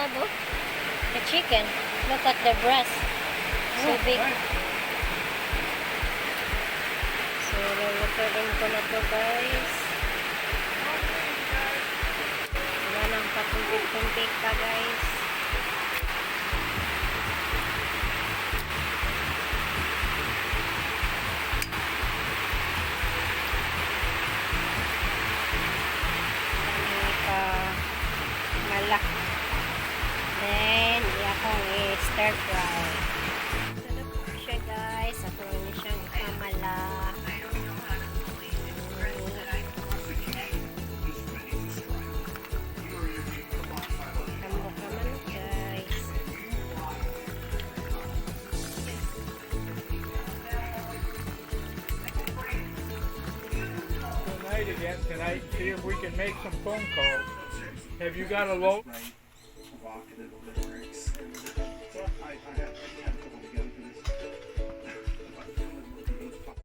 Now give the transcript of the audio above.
have, oh. The chicken. Look at the breast. So big. So, lulutuin ko na to, guys. Wala nang patumpik-tumpik pa, guys. Malak. Then, akong i-stir fry. Ito po siya, guys. Ako rin siyang ikamala. Tambok naman, guys. Tonight again tonight, see if we can make some phone calls. Have you got a load?